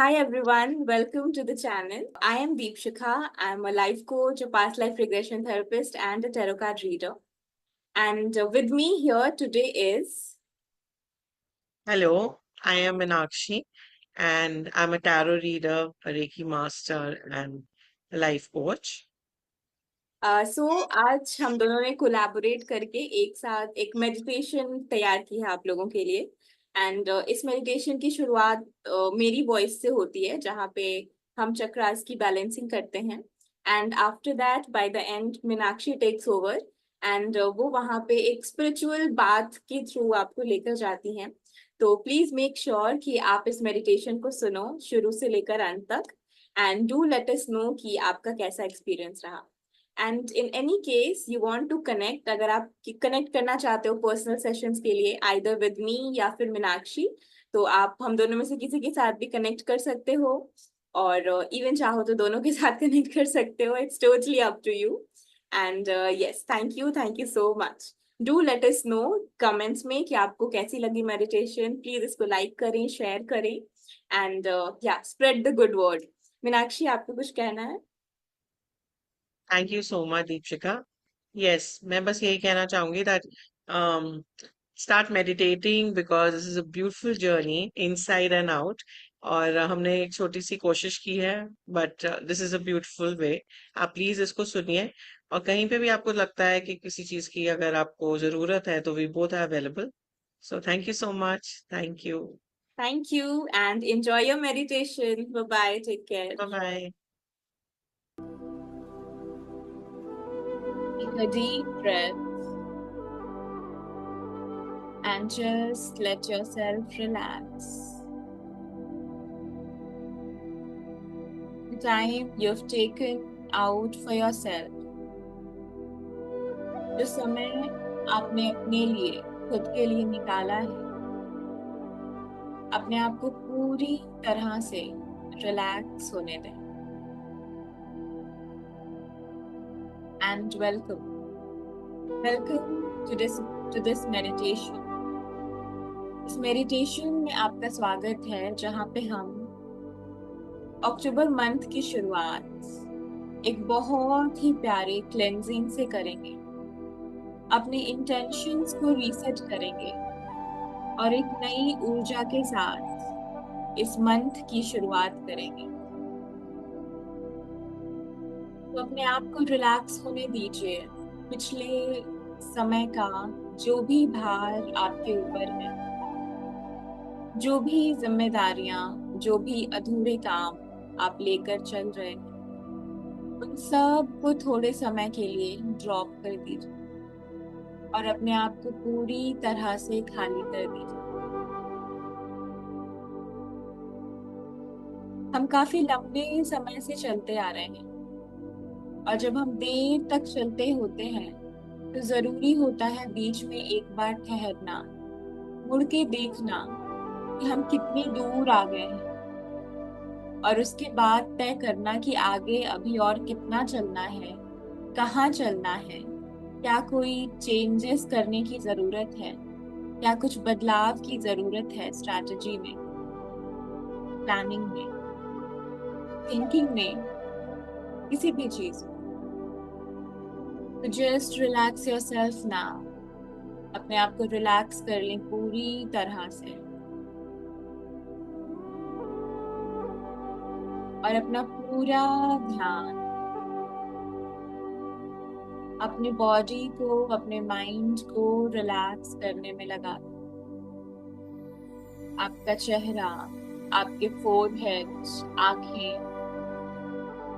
Hi everyone, welcome to the channel. I am Deepshikha. I am a life coach, a past life regression therapist, and a tarot card reader. And with me here today is. Hello, I am Meenakshi, and I'm a tarot reader, a Reiki master, and a life coach. सो आज हम दोनों ने collaborate करके एक साथ एक meditation तैयार की है आप लोगों के लिए। एंड इस मेडिटेशन की शुरुआत मेरी वॉइस से होती है, जहाँ पे हम चक्रास की बैलेंसिंग करते हैं। And after that by the end Meenakshi takes over. And वो वहाँ पे एक स्पिरिचुअल बात के थ्रू आपको लेकर जाती हैं। तो प्लीज मेक श्योर कि आप इस मेडिटेशन को सुनो शुरू से लेकर अंत तक। And do let us know कि आपका कैसा एक्सपीरियंस रहा। And in any case you want to connect, अगर आप कनेक्ट करना चाहते हो पर्सनल सेशंस के लिए आइदर विद मी या फिर मीनाक्षी, तो आप हम दोनों में से किसी के साथ भी कनेक्ट कर सकते हो। और इवन चाहो तो दोनों के साथ कनेक्ट कर सकते हो। It's totally up to you. And yes, thank you so much. Do let us know comments में कि आपको कैसी लगी मेडिटेशन। प्लीज इसको लाइक करें, शेयर करें, एंड या spread the good word. Meenakshi, आपको कुछ कहना है? Thank you so much, Deepshikha. Yes, मैं बस यही कहना चाहूंगी that start meditating because this is a beautiful journey inside and out. और हमने एक छोटी सी कोशिश की है, but this is a beautiful way. आप प्लीज इसको सुनिए, और कहीं पे भी आपको लगता है कि किसी चीज की अगर आपको जरूरत है तो we both are available. So thank you so much. Thank you. Thank you and enjoy your meditation. Bye bye. Take care. Bye bye. Take a deep breath and just let yourself relax. The time you've taken out for yourself, जो समय आपने अपने लिए खुद के लिए निकाला है, अपने आप को पूरी तरह से रिलैक्स होने दें। And welcome to this meditation. इस मेडिटेशन में आपका स्वागत है, जहाँ पे हम अक्टूबर मंथ की शुरुआत एक बहुत ही प्यारे क्लेंजिंग से करेंगे। अपने इंटेंशंस को रीसेट करेंगे और एक नई ऊर्जा के साथ इस मंथ की शुरुआत करेंगे। तो अपने आप को रिलैक्स होने दीजिए। पिछले समय का जो भी भार आपके ऊपर है, जो भी जिम्मेदारियां, जो भी अधूरे काम आप लेकर चल रहे हैं, उन सब को थोड़े समय के लिए ड्रॉप कर दीजिए और अपने आप को पूरी तरह से खाली कर दीजिए। हम काफी लंबे समय से चलते आ रहे हैं, और जब हम देर तक चलते होते हैं तो जरूरी होता है बीच में एक बार ठहरना, मुड़ के देखना कि हम कितनी दूर आ गए हैं, और उसके बाद तय करना कि आगे अभी और कितना चलना है, कहाँ चलना है, क्या कोई चेंजेस करने की जरूरत है, क्या कुछ बदलाव की जरूरत है स्ट्रैटेजी में, प्लानिंग में, थिंकिंग में, किसी भी चीज में। तो जस्ट रिलैक्स योरसेल्फ नाउ। अपने आप को रिलैक्स कर लें पूरी तरह से, और अपना पूरा ध्यान अपने बॉडी को, अपने माइंड को रिलैक्स करने में लगा दें। आपका चेहरा, आपके फोरहेड, आंखें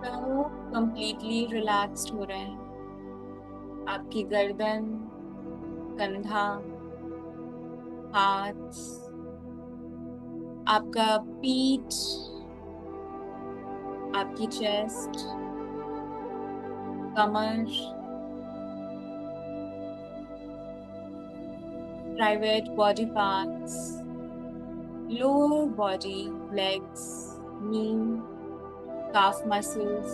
सब कंप्लीटली रिलैक्स्ड हो रहे हैं। आपकी गर्दन, कंधा, हाथ, आपका पीठ, आपकी चेस्ट, कमर, private body parts, lower body, legs, knee, calf muscles,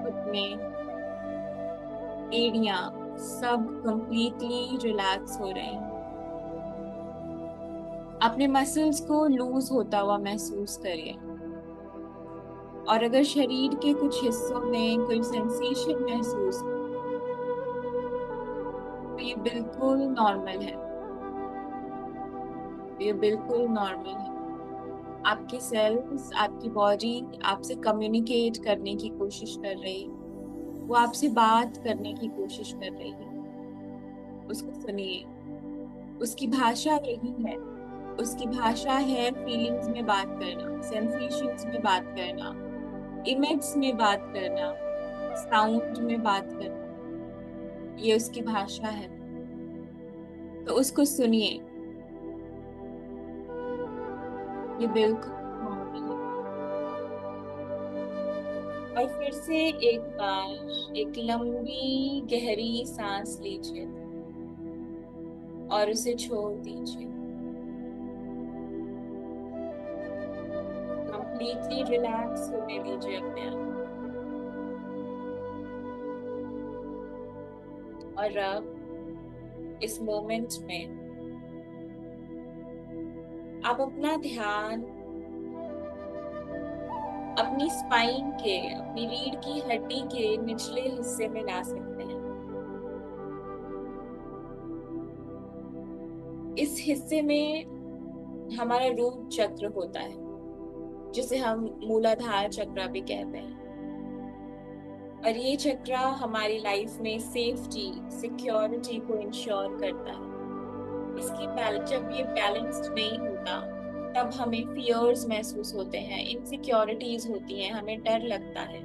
घुटने, एड़ियां सब कंप्लीटली रिलैक्स हो रहे हैं। अपने मसल्स को लूज होता हुआ महसूस करिए। और अगर शरीर के कुछ हिस्सों में कोई सेंसेशन महसूस हो, तो ये बिल्कुल नॉर्मल है। ये बिल्कुल नॉर्मल है। आपकी सेल्स, आपकी बॉडी आपसे कम्युनिकेट करने की कोशिश कर रही है। वो आपसे बात करने की कोशिश कर रही है। उसको सुनिए। उसकी भाषा यही है। उसकी भाषा है फीलिंग्स में बात करना, सेंसेशंस में बात करना, इमेज में बात करना, साउंड में बात करना। ये उसकी भाषा है। तो उसको सुनिए। ये बिल्कुल नॉर्मल है। और फिर से एक बार एक लंबी गहरी सांस लीजिए और उसे छोड़ दीजिए। कंप्लीटली रिलैक्स होने दीजिए अपने आप। और अब इस मोमेंट में आप अपना ध्यान अपनी स्पाइन के, अपनी रीढ़ की हड्डी के निचले हिस्से में ला सकते हैं। इस हिस्से में हमारा रूट चक्र होता है, जिसे हम मूलाधार चक्र भी कहते हैं। और ये चक्र हमारी लाइफ में सेफ्टी, सिक्योरिटी को इंश्योर करता है। इसकी जब ये बैलेंस्ड नहीं होता, तब हमें फियर्स महसूस होते हैं, इनसिक्योरिटीज होती हैं, हमें डर लगता है,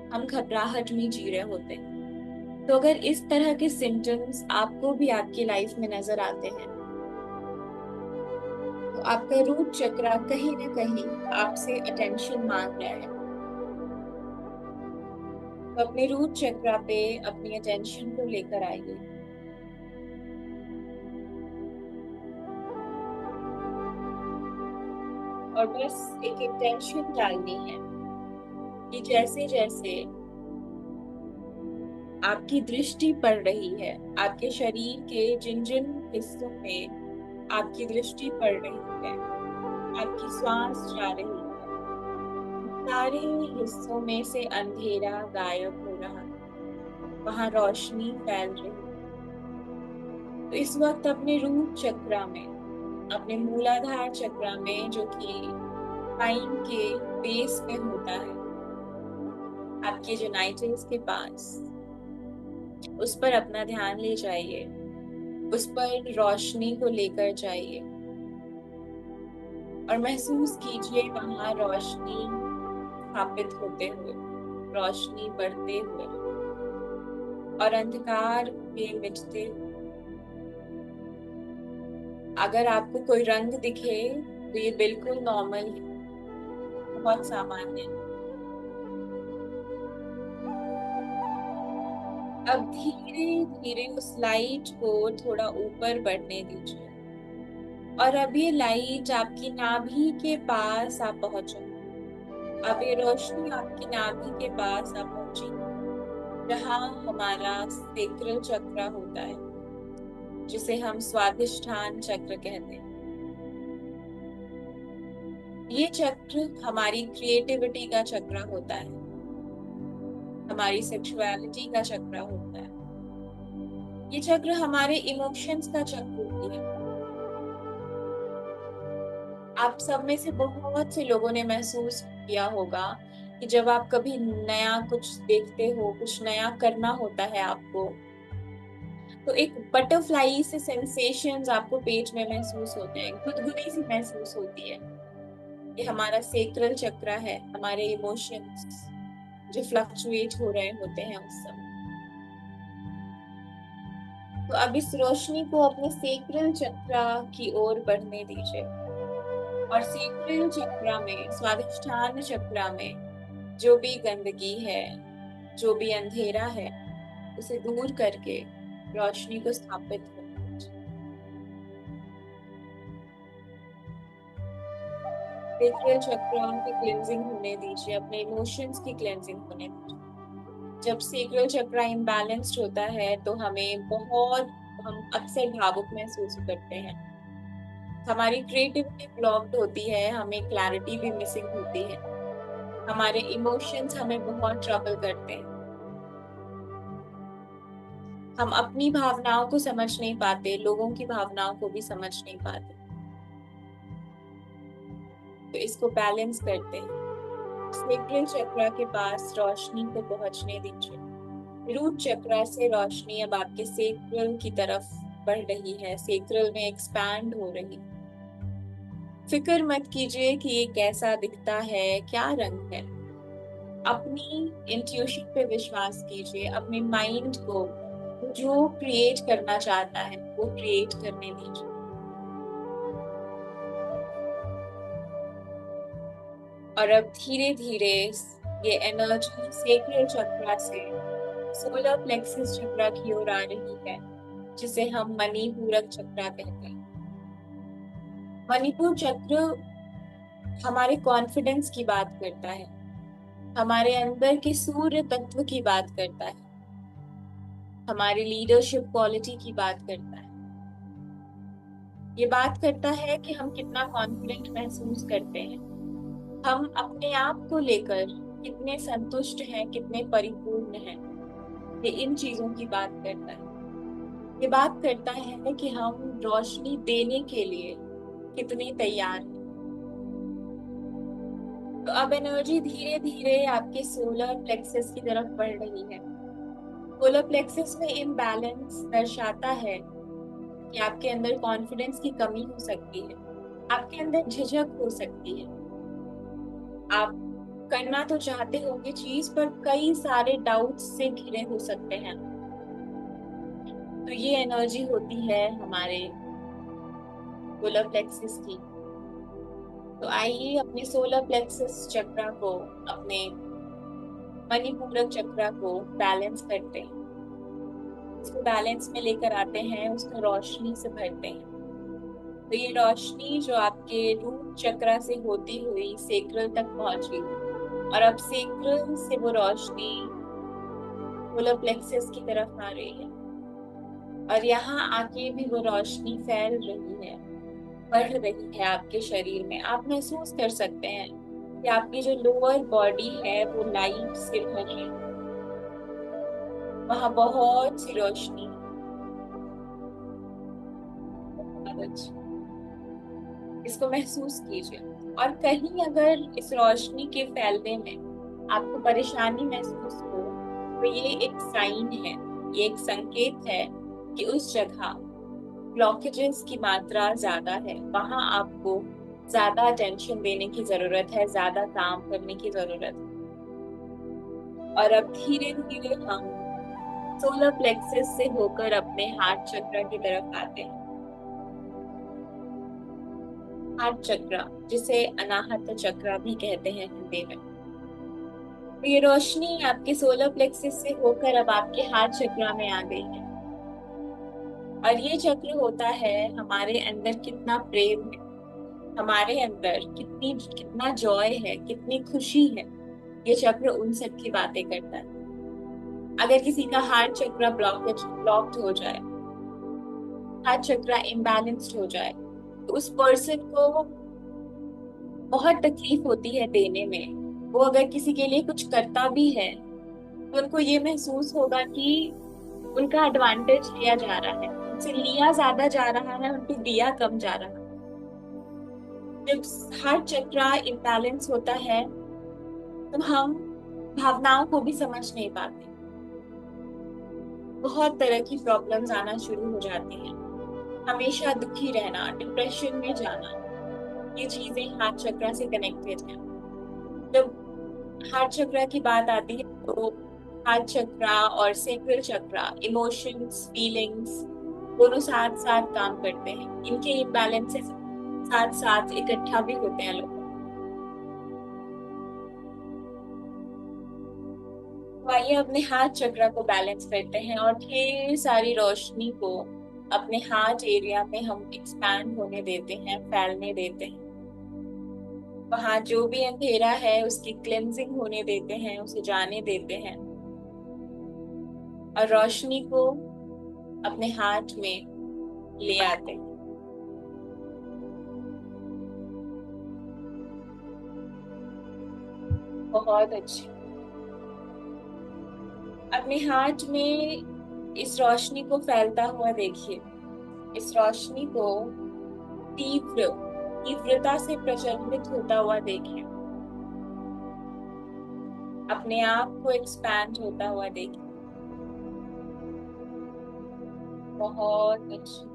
हम घबराहट में जी रहे होते हैं। तो अगर इस तरह के सिम्टम्स आपको भी आपकी लाइफ में नजर आते हैं, तो आपका रूट चक्र कहीं ना कहीं आपसे अटेंशन मांग रहा है। तो अपने रूट चक्र पे अपनी अटेंशन को लेकर आइए। और बस एक इंटेंशन डालनी है कि जैसे जैसे आपकी दृष्टि पड़ रही है, आपके शरीर के जिन जिन हिस्सों में आपकी दृष्टि पड़ रही है, आपकी सांस जा रही है, सारे हिस्सों में से अंधेरा गायब हो रहा है, वहां रोशनी फैल रही है। तो इस वक्त अपने रूट चक्र में, अपने मूलाधार चक्र में, जो कि स्पाइन के बेस में होता है, आपके जेनाइटल्स के पास, उस पर अपना ध्यान ले जाइए। उस पर रोशनी को लेकर जाइए और महसूस कीजिए वहां रोशनी स्थापित होते हुए, रोशनी बढ़ते हुए और अंधकार के मिटते हुए। अगर आपको कोई रंग दिखे तो ये बिल्कुल नॉर्मल है, बहुत सामान्य है। अब धीरे धीरे उस लाइट को थोड़ा ऊपर बढ़ने दीजिए। और अब ये लाइट आपकी नाभि के पास आप पहुंचे। अब ये रोशनी आपकी नाभि के पास आप पहुंची, जहाँ हमारा सेक्रल चक्र होता है, जिसे हम स्वादिष्ठान चक्र कहते हैं। ये चक्र हमारी क्रिएटिविटी का चक्र होता है, हमारी सेक्सुअलिटी का चक्र होता है। ये चक्र हमारे इमोशंस का चक्र होती है। आप सब में से बहुत से लोगों ने महसूस किया होगा कि जब आप कभी नया कुछ देखते हो, कुछ नया करना होता है आपको, तो एक बटरफ्लाई से सेंसेशंस आपको पेट में महसूस होते हैं, गुदगुदी सी महसूस होती है। ये हमारा सेक्रल चक्र है, हमारे इमोशंस जो फ्लक्चुएट हो रहे होते हैं उस समय। तो अब इस रोशनी को अपने सेक्रल चक्र की ओर बढ़ने दीजिए। और सेक्रल चक्र में, स्वादिष्ठान चक्र में जो भी गंदगी है, जो भी अंधेरा है, उसे दूर करके रोशनी को स्थापित करना। सेक्रल चक्र की क्लेंजिंग होने दीजिए, अपने इमोशंस की क्लेंजिंग होने दीजिए। जब सेक्रल चक्र इम्बैलेंस्ड होता है तो हम अक्सर भावुक महसूस करते हैं। हमारी क्रिएटिविटी ब्लॉक्ड होती है, हमें क्लैरिटी भी मिसिंग होती है, हमारे इमोशंस हमें बहुत ट्रबल करते हैं, हम अपनी भावनाओं को समझ नहीं पाते, लोगों की भावनाओं को भी समझ नहीं पाते। तो इसको बैलेंस करते हैं। सेक्रल चक्र के पास रोशनी को पहुंचने दीजिए। रूट चक्र से रोशनी अब आपके सेक्रल की तरफ बढ़ रही है, सेक्रल में एक्सपैंड हो रही है। फिक्र मत कीजिए कि ये कैसा दिखता है, क्या रंग है। अपनी इंट्यूशन पे विश्वास कीजिए, अपने माइंड को जो क्रिएट करना चाहता है वो क्रिएट करने दीजिए। और अब धीरे धीरे ये एनर्जी सेक्रल चक्र से सोलर प्लेक्सस चक्र की ओर आ रही है, जिसे हम मणिपूरक चक्र कहते हैं। मणिपुर चक्र हमारे कॉन्फिडेंस की बात करता है, हमारे अंदर के सूर्य तत्व की बात करता है, हमारी लीडरशिप क्वालिटी की बात करता है। ये बात करता है कि हम कितना कॉन्फिडेंट महसूस करते हैं, हम अपने आप को लेकर कितने संतुष्ट हैं, कितने परिपूर्ण हैं। ये इन चीजों की बात करता है। ये बात करता है कि हम रोशनी देने के लिए कितने तैयार हैं। तो अब एनर्जी धीरे धीरे आपके सोलर प्लेक्सस की तरफ बढ़ रही है। सोलर प्लेक्सस में इम्बैलेंस दर्शाता है कि आपके अंदर कॉन्फिडेंस की कमी हो सकती है, आपके अंदर झिझक हो सकती है, आप करना तो चाहते होंगे चीज पर कई सारे डाउट्स से घिरे हो सकते हैं। तो ये एनर्जी होती है हमारे सोलर प्लेक्सस की। तो आइए अपने सोलर प्लेक्सस चक्र को, अपने मणिपूरक चक्र को बैलेंस करते हैं। उसको बैलेंस में लेकर आते हैं, उसको रोशनी से भरते हैं। तो ये रोशनी जो आपके रूट चक्र से होती हुई सेक्रल तक पहुंची, और अब सेक्रल से वो रोशनी सोलर प्लेक्सस की तरफ आ रही है, और यहाँ आके भी वो रोशनी फैल रही है, बढ़ रही है आपके शरीर में। आप महसूस कर सकते हैं कि आपकी जो लोअर बॉडी है वो लाइट से भर रही है, वहां बहुत सी रोशनी है। इसको महसूस कीजिए। और कहीं अगर इस रोशनी के फैलने में आपको परेशानी महसूस हो, तो ये एक साइन है, ये एक संकेत है कि उस जगह ब्लॉकेजेस की मात्रा ज्यादा है, वहां आपको ज्यादा अटेंशन देने की जरूरत है, ज्यादा काम करने की जरूरत है। और अब धीरे धीरे हम सोलर प्लेक्सस से होकर अपने हार्ट चक्र की तरफ आते हैं। हार्ट चक्र, जिसे अनाहत चक्र भी कहते हैं हिंदी में। तो ये रोशनी आपके सोलर प्लेक्सस से होकर अब आपके हार्ट चक्र में आ गई है। और ये चक्र होता है हमारे अंदर कितना प्रेम है, हमारे अंदर कितना जॉय है, कितनी खुशी है। ये चक्र उन सब की बातें करता है। अगर किसी का हार्ट चक्र ब्लॉक्ड हो जाए, हार्ट चक्र इम्बैलेंस्ड हो जाए, तो उस पर्सन को बहुत तकलीफ होती है देने में। वो अगर किसी के लिए कुछ करता भी है तो उनको ये महसूस होगा कि उनका एडवांटेज लिया जा रहा है, उनसे लिया ज्यादा जा रहा है, उनको दिया कम जा रहा है। जब हार्ट चक्र इम्बैलेंस होता है तो हम भावनाओं को भी समझ नहीं पाते, बहुत तरह की प्रॉब्लम्स आना शुरू हो जाती हैं। हमेशा दुखी रहना, डिप्रेशन में जाना, ये चीजें हार्ट चक्र से कनेक्टेड हैं। जब हार्ट चक्र की बात आती है तो हार्ट चक्र और सेक्रल चक्र इमोशंस, फीलिंग्स दोनों साथ साथ काम करते हैं। इनके इम्बैलेंसेस साथ साथ इकट्ठा भी होते हैं लोग। तो आइए अपने हार्ट चक्र को बैलेंस करते हैं और ढेर सारी रोशनी को अपने हार्ट एरिया में हम एक्सपैंड होने देते हैं, फैलने देते हैं। वहां जो भी अंधेरा है उसकी क्लेंजिंग होने देते हैं, उसे जाने देते हैं, और रोशनी को अपने हार्ट में ले आते हैं। बहुत अच्छी। अपने हाथ में इस रोशनी को फैलता हुआ देखिए। इस रोशनी को तीव्र तीव्रता से प्रज्वलित होता हुआ देखिए। अपने आप को एक्सपैंड होता हुआ देखिए। बहुत अच्छी।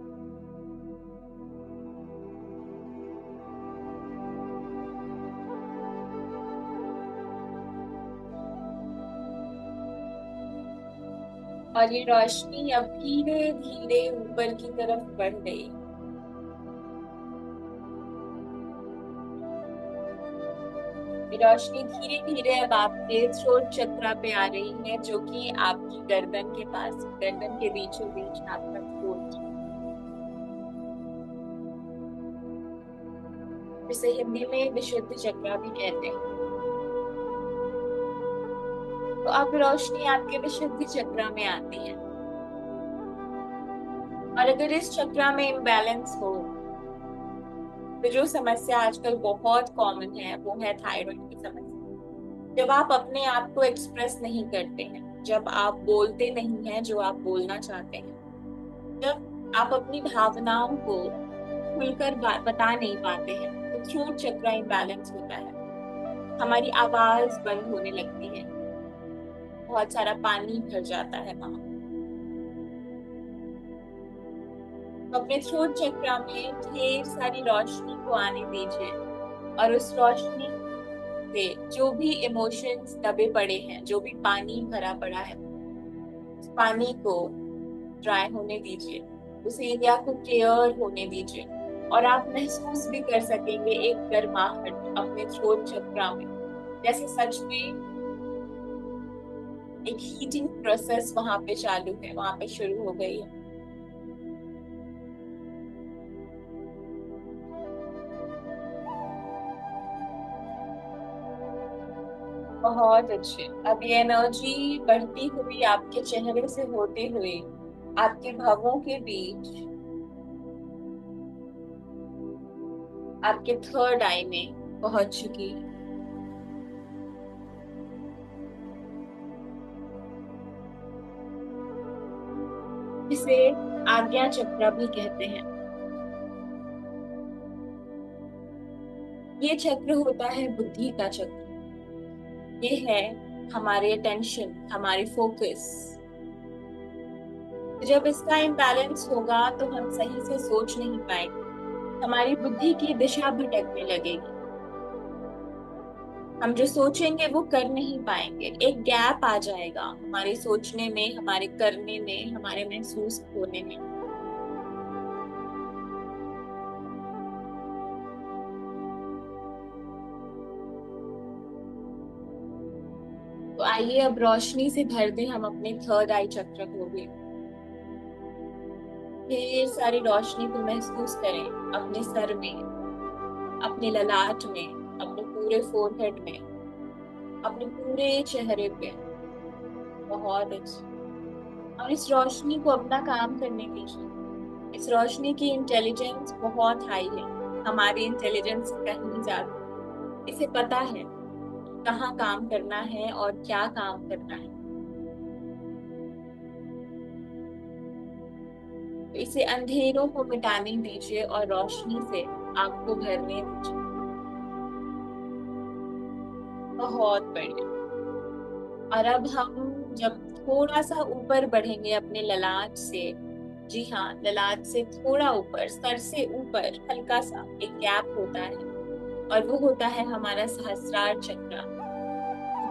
और ये रोशनी अब धीरे धीरे ऊपर की तरफ बढ़ गई। ये रोशनी धीरे धीरे अब आपके थ्रोट चक्रा पे आ रही है, जो कि आपकी गर्दन के पास, गर्दन के बीचों बीच आपका थ्रोट, जिसे हिंदी में विशुद्ध चक्रा भी कहते हैं। तो अब रोशनी आपके विशुद्ध चक्रा में आती है। और अगर इस चक्रा में इम्बैलेंस हो, तो जो समस्या आजकल बहुत कॉमन है वो है थायराइड की समस्या। जब आप अपने आप को एक्सप्रेस नहीं करते हैं, जब आप बोलते नहीं हैं जो आप बोलना चाहते हैं, जब आप अपनी भावनाओं को खुलकर बता नहीं पाते हैं, तो थ्रोट चक्रा इम्बैलेंस होता है। हमारी आवाज बंद होने लगती है, बहुत सारा पानी भर जाता है वहां। तो अपने थ्रोट चक्रा में ढेर सारी रोशनी को आने दीजिए। और उस रोशनी से जो भी इमोशंस दबे पड़े हैं, जो भी पानी भरा पड़ा है, उस पानी को ड्राई होने दीजिए। उस एरिया को क्लियर होने दीजिए। और आप महसूस भी कर सकेंगे एक गर्माहट अपने थ्रोट चक्रा में, जैसे सच में एक हीटिंग प्रोसेस वहां पे चालू है, वहां पे शुरू हो गई है। बहुत अच्छे। अब ये एनर्जी बढ़ती हुई आपके चेहरे से होते हुए आपके भवों के बीच आपके थर्ड आई में पहुंच चुकी है। इसे आज्ञा चक्र भी कहते हैं। ये चक्र होता है बुद्धि का चक्र। ये है हमारे अटेंशन, हमारे फोकस। जब इसका इम्बैलेंस होगा तो हम सही से सोच नहीं पाएंगे, हमारी बुद्धि की दिशा भटकने लगेगी। हम जो सोचेंगे वो कर नहीं पाएंगे, एक गैप आ जाएगा हमारे सोचने में, हमारे करने में, हमारे महसूस होने में। तो आइए अब रोशनी से भर दें हम अपने थर्ड आई चक्र को भी। ढेर सारी रोशनी को महसूस करें अपने सर में, अपने ललाट में, अपने पूरे फोरहेड में, अपने पूरे चेहरे पे। बहुत अच्छी। और इस रोशनी को अपना काम करने दीजिए। इस रोशनी की इंटेलिजेंस बहुत हाई है, हमारी इंटेलिजेंस कहीं ज्यादा। इसे पता है कहाँ काम करना है और क्या काम करना है। तो इसे अंधेरों को मिटाने दीजिए और रोशनी से आपको भरने दीजिए। बहुत बढ़िया। और अब हम जब थोड़ा सा ऊपर बढ़ेंगे अपने ललाट से, जी हाँ, ललाट से थोड़ा ऊपर, सर से ऊपर हल्का सा एक गैप होता है, और वो होता है हमारा सहस्रार चक्र,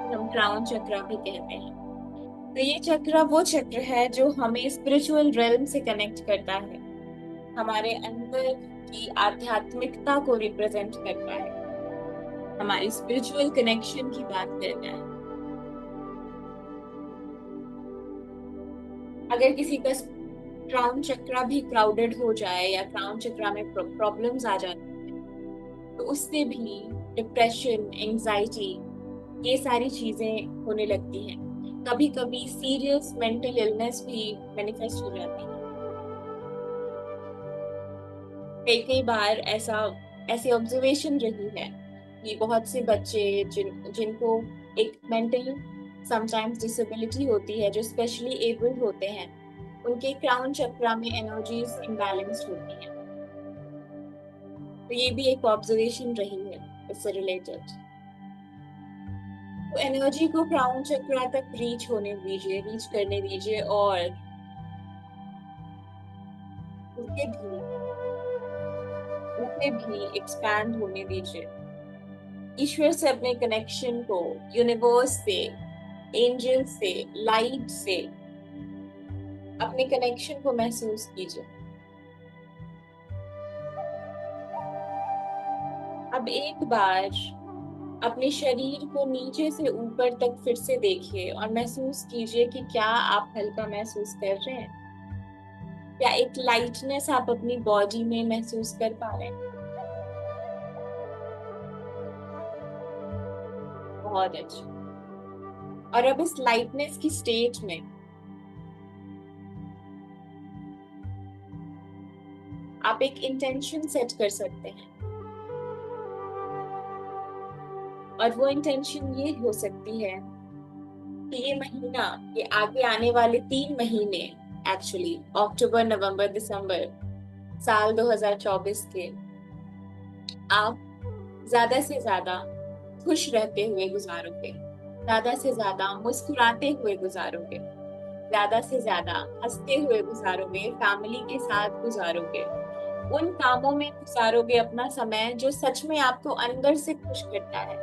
हम क्राउन चक्र भी कहते हैं। तो ये चक्र वो चक्र है जो हमें स्पिरिचुअल रेल्म से कनेक्ट करता है, हमारे अंदर की आध्यात्मिकता को रिप्रेजेंट करता है, हमारी स्पिरिचुअल कनेक्शन की बात करता है। अगर किसी का क्राउन चक्रा भी क्राउडेड हो जाए या क्राउन चक्रा में प्रॉब्लम्स आ जाए, तो उससे भी डिप्रेशन, एंजाइटी, ये सारी चीजें होने लगती हैं। कभी कभी सीरियस मेंटल इलनेस भी मैनिफेस्ट हो जाती है। कई कई बार ऐसा, ऐसी ऑब्जर्वेशन रही है कि बहुत से बच्चे जिनको एक मेंटल समटाइम्स डिसेबिलिटी होती है, जो स्पेशली एबल्ड होते हैं, उनके क्राउन चक्रा में एनर्जीज इम्बैलेंस्ड होती हैं। तो ये भी एक ऑब्जर्वेशन रही है इससे रिलेटेड। तो एनर्जी को क्राउन चक्रा तक रीच होने दीजिए, रीच करने दीजिए, और उसे भी उसे भी एक्सपैंड होने दीजिए। ईश्वर से अपने कनेक्शन को, यूनिवर्स से, एंजल से, लाइट से अपने कनेक्शन को महसूस कीजिए। अब एक बार अपने शरीर को नीचे से ऊपर तक फिर से देखिए और महसूस कीजिए कि क्या आप हल्का महसूस कर रहे हैं, क्या एक लाइटनेस आप अपनी बॉडी में महसूस कर पा रहे हैं। बहुत अच्छा। और अब इस लाइटनेस की स्टेट में आप एक इंटेंशन सेट कर सकते हैं, और वो इंटेंशन ये हो सकती है कि ये महीना, ये आगे आने वाले 3 महीने, एक्चुअली अक्टूबर, नवंबर, दिसंबर साल 2024 के, आप ज्यादा से ज्यादा खुश रहते हुए गुजारोगे, ज्यादा से ज्यादा मुस्कुराते हुए गुजारोगे, ज्यादा से ज्यादा हंसते हुए गुजारोगे, फैमिली के साथ गुजारोगे, उन कामों में गुजारोगे अपना समय जो सच में आपको अंदर से खुश करता है,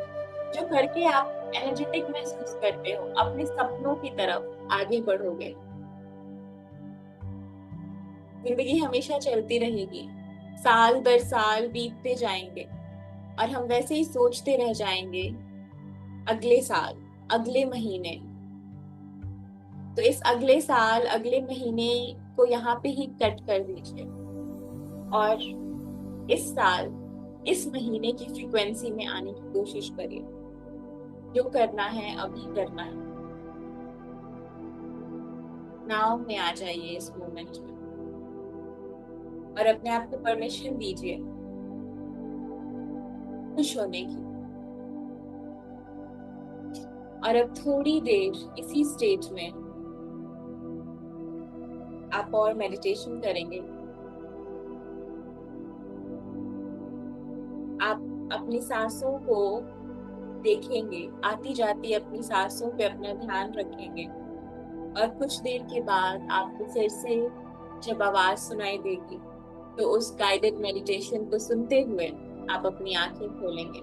जो करके आप एनर्जेटिक महसूस करते हो, अपने सपनों की तरफ आगे बढ़ोगे। जिंदगी हमेशा चलती रहेगी, साल दर साल बीतते जाएंगे, और हम वैसे ही सोचते रह जाएंगे अगले साल, अगले महीने। तो इस अगले साल, अगले महीने को यहाँ पे ही कट कर दीजिए, और इस साल, इस महीने की फ्रीक्वेंसी में आने की कोशिश करिए। जो करना है अभी करना है। नाउ में आ जाइए इस मोमेंट में, और अपने आप को परमिशन दीजिए खुश होने की। और अब थोड़ी देर इसी स्टेट में आप और मेडिटेशन करेंगे। आप अपनी सांसों को देखेंगे, आती जाती अपनी सांसों पे अपना ध्यान रखेंगे, और कुछ देर के बाद आपको फिर से जब आवाज सुनाई देगी, तो उस गाइडेड मेडिटेशन को सुनते हुए आप अपनी आंखें खोलेंगे।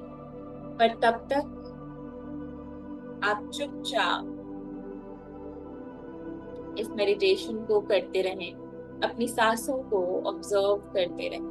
पर तब तक आप चुपचाप इस मेडिटेशन को करते रहें, अपनी सांसों को ऑब्जर्व करते रहें।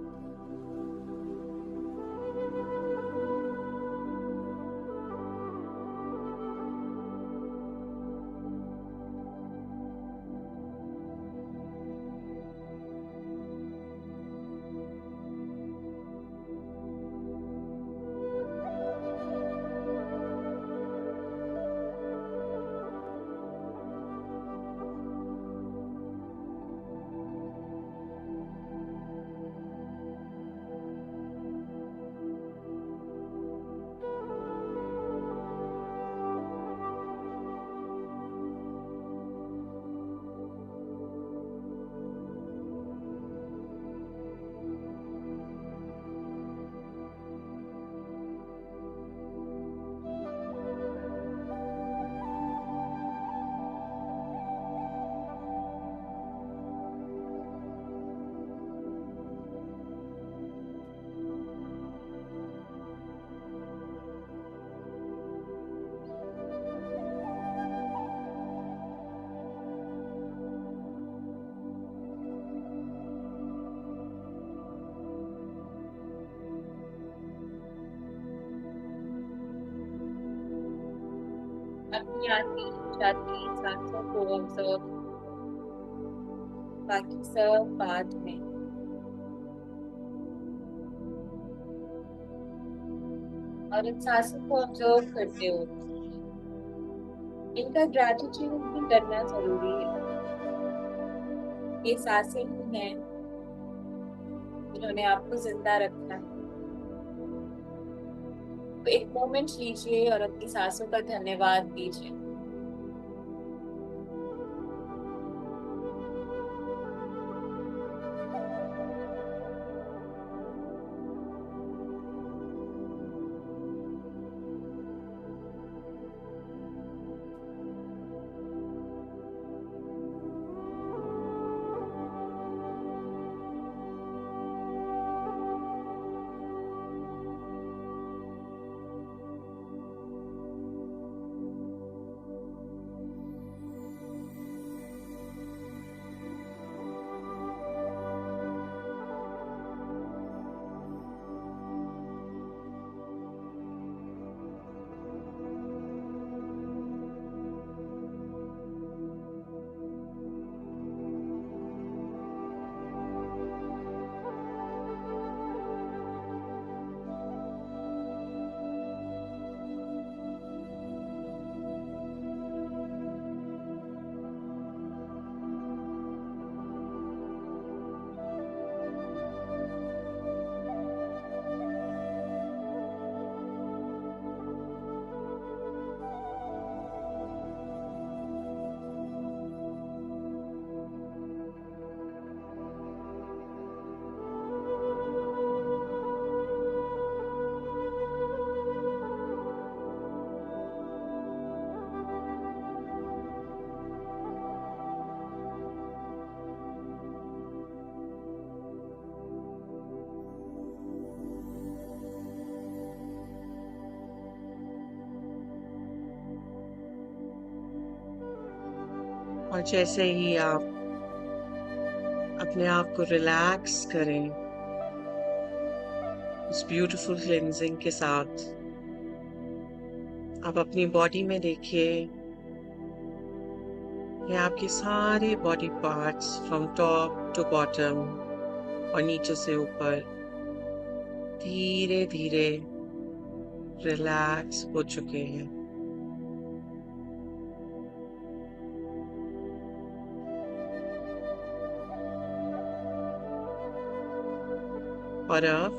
अपनी आती जाती सांसों को ऑब्जर्व, बाकी सब बाद में। और इन सांसों को ऑब्जर्व करते हो, इनका ग्रेटिट्यूड भी करना जरूरी है। ये सांसें ही हैं जिन्होंने आपको जिंदा रखा है। एक मोमेंट लीजिए और अपनी सांसों का धन्यवाद दीजिए। और जैसे ही आप अपने आप को रिलैक्स करें उस ब्यूटीफुल क्लेंजिंग के साथ, आप अपनी बॉडी में देखिए, ये आपके सारे body parts from top to bottom और नीचे से ऊपर धीरे धीरे रिलैक्स हो चुके हैं। और अब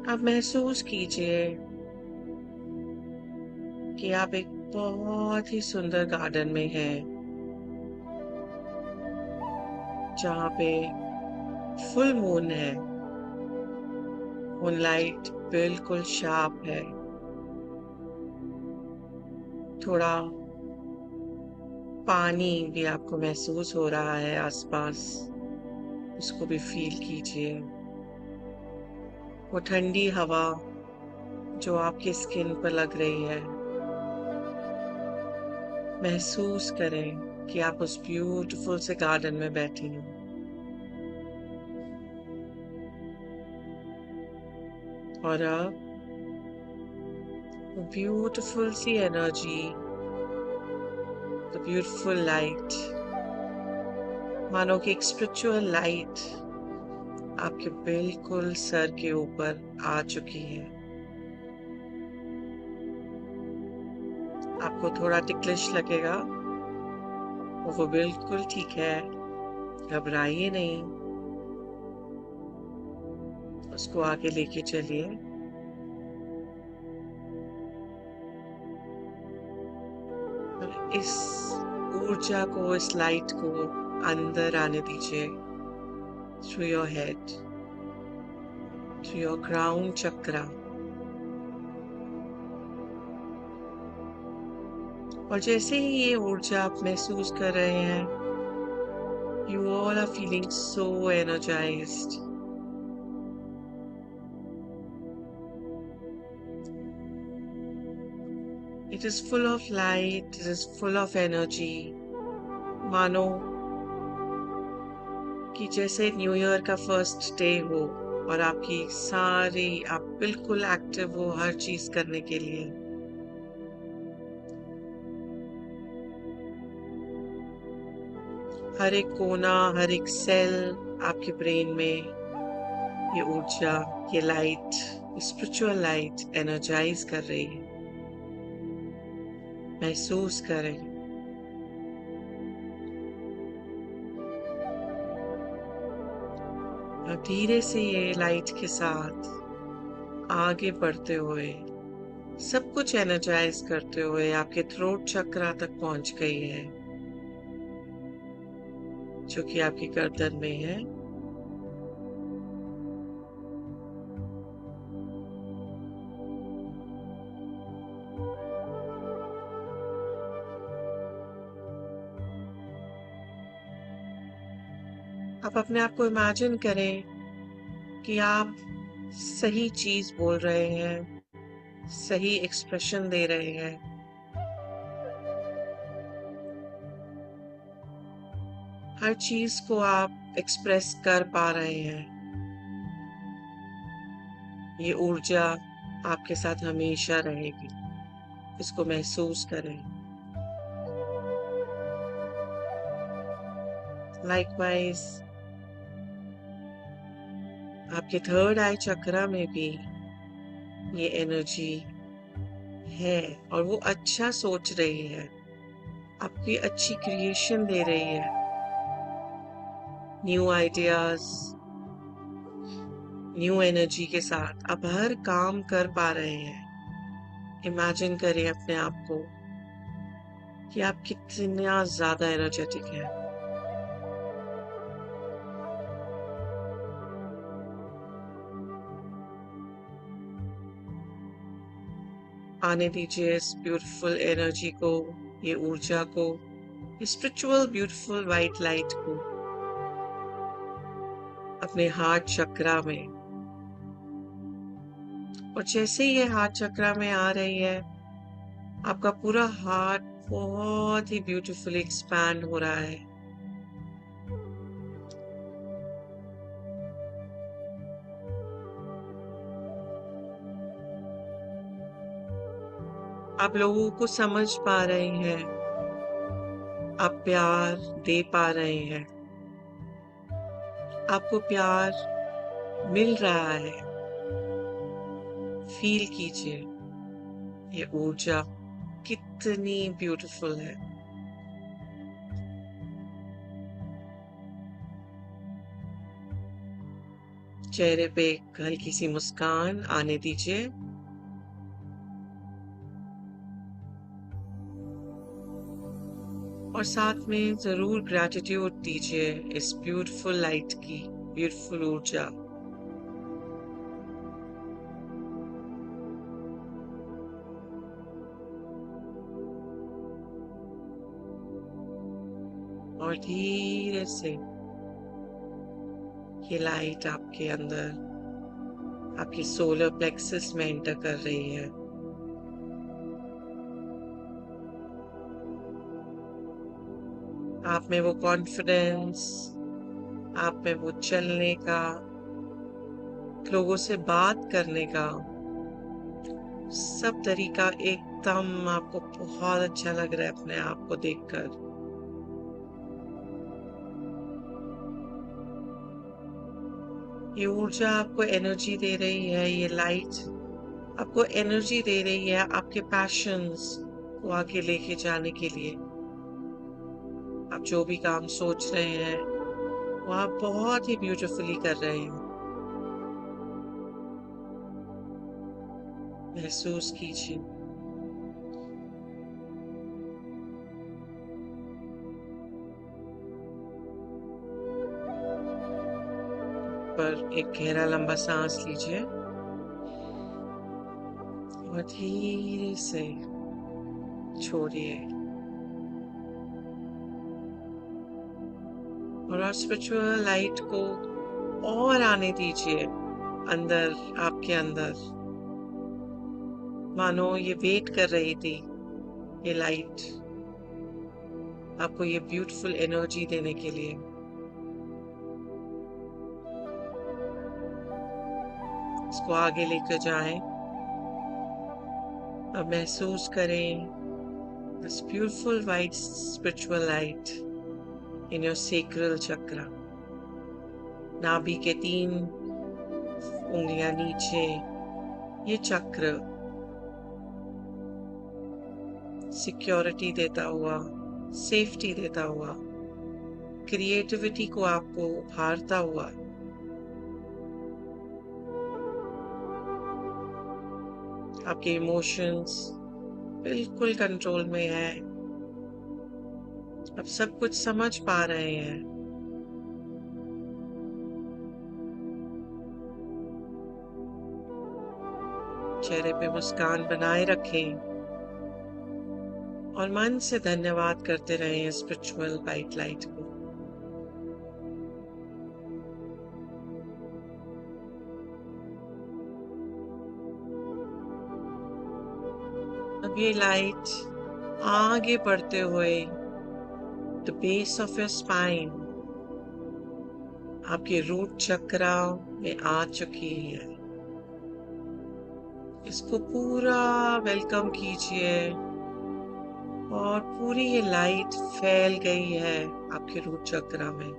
आप महसूस कीजिए कि आप एक बहुत ही सुंदर गार्डन में हैं, जहाँ पे फुल मून है, मूनलाइट बिल्कुल शार्प है, थोड़ा पानी भी आपको महसूस हो रहा है आसपास, उसको भी फील कीजिए। वो ठंडी हवा जो आपकी स्किन पर लग रही है, महसूस करें कि आप उस ब्यूटीफुल से गार्डन में बैठी हैं। और अब ब्यूटीफुल सी एनर्जी, द ब्यूटीफुल लाइट, मानो कि एक स्पिरिचुअल लाइट आपके बिल्कुल सर के ऊपर आ चुकी है। आपको थोड़ा टिकलिश लगेगा, वो बिल्कुल ठीक है, घबराइए नहीं, उसको आगे लेके चलिए। और इस ऊर्जा को, इस लाइट को अंदर आने दीजिए, through your head, through your crown chakra. और जैसे ही ये ऊर्जा आप महसूस कर रहे हैं, you all are feeling so energized. It is full of light, it is full of energy. मानो कि जैसे न्यू ईयर का फर्स्ट डे हो और आपकी सारी, आप बिल्कुल एक्टिव हो हर चीज करने के लिए। हर एक कोना, हर एक सेल आपके ब्रेन में ये ऊर्जा, ये लाइट, स्पिरिचुअल लाइट एनर्जाइज कर रही है। महसूस करें। और धीरे से ये लाइट के साथ आगे बढ़ते हुए, सब कुछ एनर्जाइज करते हुए आपके थ्रोट चक्रा तक पहुंच गई है, जो कि आपकी गर्दन में है। आप अपने आप को इमेजिन करें कि आप सही चीज बोल रहे हैं, सही एक्सप्रेशन दे रहे हैं, हर चीज को आप एक्सप्रेस कर पा रहे हैं। ये ऊर्जा आपके साथ हमेशा रहेगी, इसको महसूस करें। लाइकवाइज आपके थर्ड आई चक्रा में भी ये एनर्जी है और वो अच्छा सोच रही है, आपकी अच्छी क्रिएशन दे रही है, न्यू आइडियाज, न्यू एनर्जी के साथ आप हर काम कर पा रहे हैं। इमेजिन करें अपने आप को कि आप कितना ज्यादा एनर्जेटिक हैं। आने दीजिए इस ब्यूटीफुल एनर्जी को, ये ऊर्जा को, स्पिरिचुअल ब्यूटीफुल वाइट लाइट को अपने हार्ट चक्रा में। और जैसे ही ये हार्ट चक्रा में आ रही है, आपका पूरा हार्ट बहुत ही ब्यूटीफुली एक्सपैंड हो रहा है। आप लोगों को समझ पा रहे हैं, आप प्यार दे पा रहे हैं, आपको प्यार मिल रहा है। फील कीजिए ये ऊर्जा कितनी ब्यूटीफुल है। चेहरे पे एक हल्की सी मुस्कान आने दीजिए। और साथ में जरूर ग्रैटिट्यूड दीजिए इस ब्यूटीफुल लाइट की, ब्यूटीफुल ऊर्जा। और धीरे से ये लाइट आपके अंदर, आपकी सोलर प्लेक्सस में एंटर कर रही है। आप में वो कॉन्फिडेंस, आप में वो चलने का, लोगों से बात करने का सब तरीका एकदम आपको बहुत अच्छा लग रहा है अपने आप को देखकर। ये ऊर्जा आपको एनर्जी दे रही है, ये लाइट आपको एनर्जी दे रही है आपके पैशंस को आगे लेके जाने के लिए। आप जो भी काम सोच रहे हैं वो आप बहुत ही ब्यूटीफुली कर रहे हैं। महसूस कीजिए। पर एक गहरा लंबा सांस लीजिए और धीरे से छोड़िए। और स्पिरिचुअल लाइट को और आने दीजिए अंदर, आपके अंदर। मानो ये वेट कर रही थी, ये लाइट आपको ये ब्यूटीफुल एनर्जी देने के लिए। इसको आगे लेकर जाएं। अब महसूस करें this beautiful white spiritual light in your sacral chakra। नाभि के 3 उंगलियां नीचे ये चक्र सिक्योरिटी देता हुआ, सेफ्टी देता हुआ, क्रिएटिविटी को आपको उभारता हुआ आपके इमोशंस बिल्कुल कंट्रोल में है। आप सब कुछ समझ पा रहे हैं। चेहरे पे मुस्कान बनाए रखें और मन से धन्यवाद करते रहें स्पिरिचुअल वाइट लाइट को। अब ये लाइट आगे बढ़ते हुए the base of your spine आपके रूट चक्रा में आ चुकी है। इसको पूरा वेलकम कीजिए और पूरी ये लाइट फैल गई है आपके रूट चक्रा में।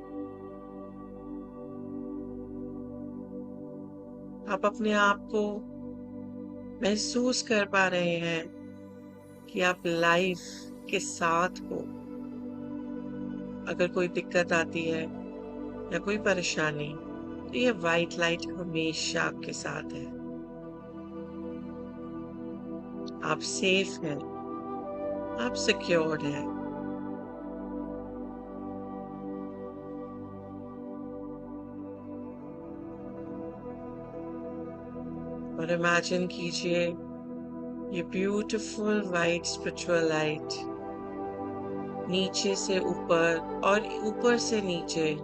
आप अपने आप को महसूस कर पा रहे हैं कि आप लाइफ के साथ हो। अगर कोई दिक्कत आती है या कोई परेशानी तो ये वाइट लाइट हमेशा आपके साथ है। आप सेफ हैं, आप सिक्योर्ड हैं। और इमेजिन कीजिए ये ब्यूटीफुल वाइट स्पिरिचुअल लाइट नीचे से ऊपर और ऊपर से नीचे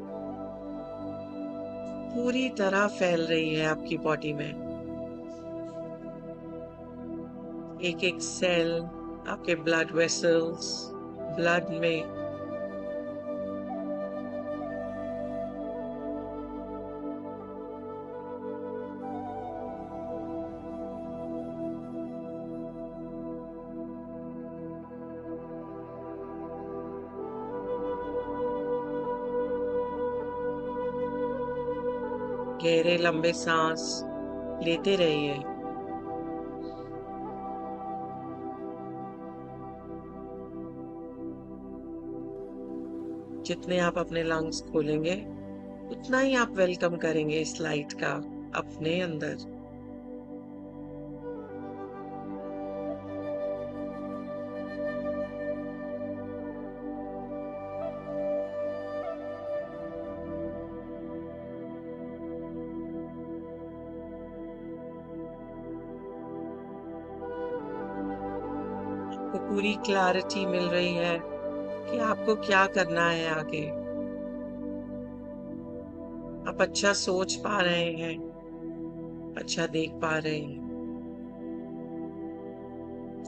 पूरी तरह फैल रही है आपकी बॉडी में। एक एक सेल आपके ब्लड वेसल्स ब्लड में गहरे लंबे सांस लेते रहिए। जितने आप अपने लंग्स खोलेंगे उतना ही आप वेलकम करेंगे इस लाइट का अपने अंदर। आपको पूरी क्लैरिटी मिल रही है कि आपको क्या करना है आगे। आप अच्छा सोच पा रहे हैं, अच्छा देख पा रहे हैं,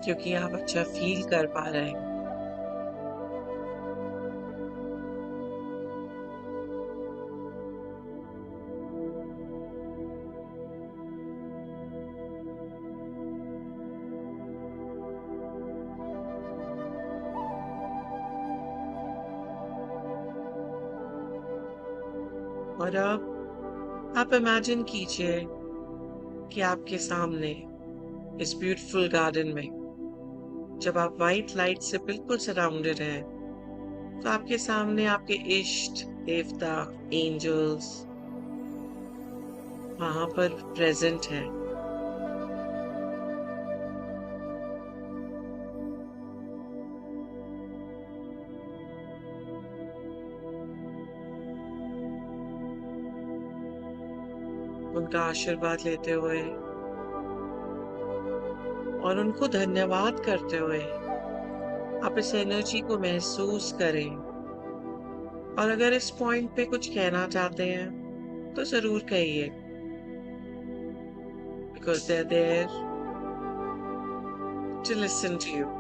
क्योंकि आप अच्छा फील कर पा रहे हैं। और अब आप इमेजिन कीजिए कि आपके सामने इस ब्यूटीफुल गार्डन में जब आप वाइट लाइट से बिल्कुल सराउंडेड हैं तो आपके सामने आपके इष्ट देवता एंजल्स वहां पर प्रेजेंट हैं। उनका आशीर्वाद लेते हुए और उनको धन्यवाद करते हुए आप इस एनर्जी को महसूस करें। और अगर इस पॉइंट पे कुछ कहना चाहते हैं तो जरूर कहिए, because they're there to listen to you.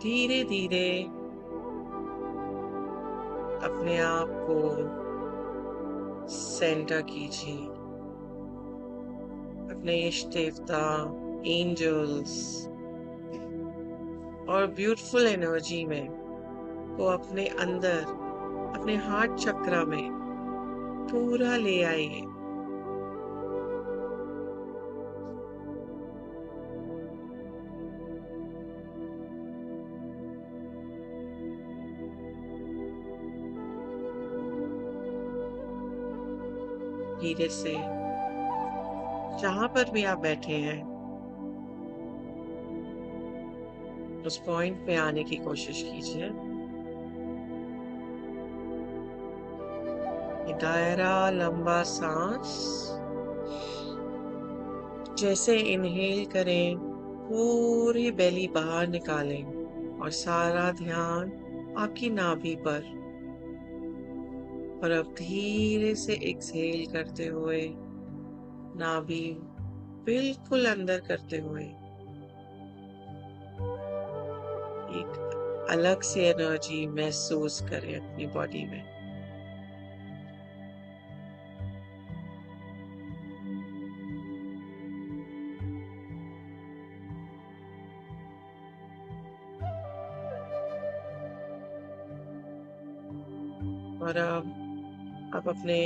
धीरे धीरे अपने आप को सेंटर कीजिए। अपने इष्ट देवता एंजल्स और ब्यूटीफुल एनर्जी में को अपने अंदर, अपने हार्ट चक्र में पूरा ले आइए। धीरे से जहां पर भी आप बैठे हैं उस पॉइंट पे आने की कोशिश कीजिए। ये दायरा लंबा सांस, जैसे इनहेल करें पूरी बेली बाहर निकालें और सारा ध्यान आपकी नाभि पर। और अब धीरे से एक्सहेल करते हुए नाभि बिल्कुल अंदर करते हुए एक अलग सी एनर्जी महसूस करें अपनी बॉडी में। और अब आप अपने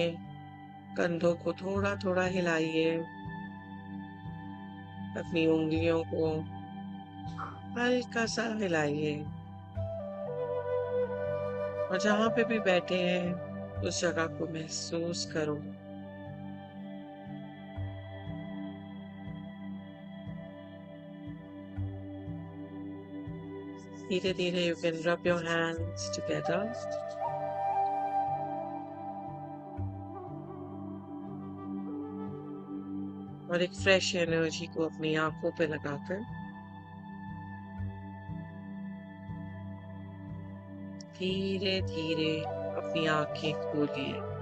कंधों को थोड़ा थोड़ा हिलाइए, अपनी उंगलियों को हल्का सा हिलाइए और जहां पे भी बैठे हैं उस जगह को महसूस करो। धीरे धीरे you can rub your hands together और एक फ्रेश एनर्जी को अपनी आंखों पे लगाकर धीरे धीरे अपनी आंखें खोलिए।